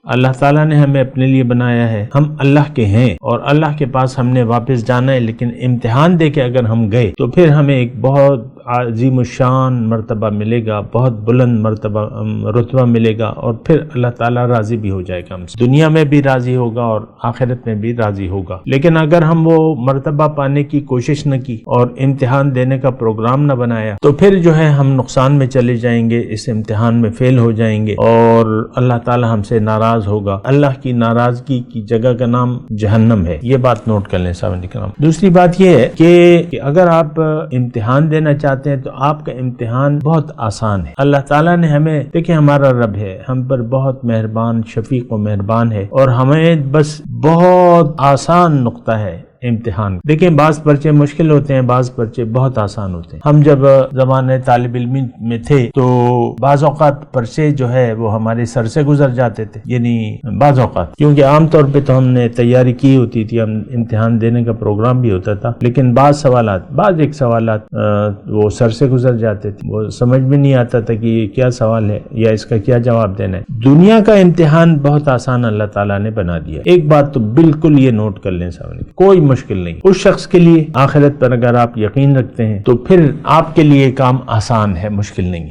اللہ تعالیٰ نے ہمیں اپنے لیے بنایا ہے، ہم اللہ کے ہیں اور اللہ کے پاس ہم نے واپس جانا ہے، لیکن امتحان دے کے اگر ہم گئے تو پھر ہمیں ایک بہت عظیم الشان مرتبہ ملے گا، بہت بلند مرتبہ رتبہ ملے گا، اور پھر اللہ تعالیٰ راضی بھی ہو جائے گا ہم سے، دنیا میں بھی راضی ہوگا اور آخرت میں بھی راضی ہوگا۔ لیکن اگر ہم وہ مرتبہ پانے کی کوشش نہ کی اور امتحان دینے کا پروگرام نہ بنایا تو پھر جو ہے ہم نقصان میں چلے جائیں گے، اس امتحان میں فیل ہو جائیں گے اور اللہ تعالیٰ ہم سے ناراض ہوگا۔ اللہ کی ناراضگی کی جگہ کا نام جہنم ہے، یہ بات نوٹ کر لیں سامعین کرام۔ دوسری بات یہ ہے کہ اگر آپ امتحان دینا چاہتے ہیں تو آپ کا امتحان بہت آسان ہے۔ اللہ تعالیٰ نے ہمیں، دیکھیں ہمارا رب ہے، ہم پر بہت مہربان، شفیق و مہربان ہے، اور ہمیں بس بہت آسان نقطہ ہے امتحان۔ دیکھیں بعض پرچے مشکل ہوتے ہیں، بعض پرچے بہت آسان ہوتے ہیں۔ ہم جب زمانے طالب علمی میں تھے تو بعض اوقات پرچے جو ہے وہ ہمارے سر سے گزر جاتے تھے، یعنی بعض اوقات، کیونکہ عام طور پہ تو ہم نے تیاری کی ہوتی تھی، ہم امتحان دینے کا پروگرام بھی ہوتا تھا، لیکن بعض ایک سوالات وہ سر سے گزر جاتے تھے، وہ سمجھ میں نہیں آتا تھا کہ یہ کیا سوال ہے یا اس کا کیا جواب دینا ہے۔ دنیا کا امتحان بہت آسان اللہ تعالیٰ نے بنا دیا۔ ایک بات تو بالکل یہ نوٹ کر لیں سامنے، کوئی مشکل نہیں۔ اس شخص کے لیے آخرت پر اگر آپ یقین رکھتے ہیں تو پھر آپ کے لیے کام آسان ہے، مشکل نہیں ہے۔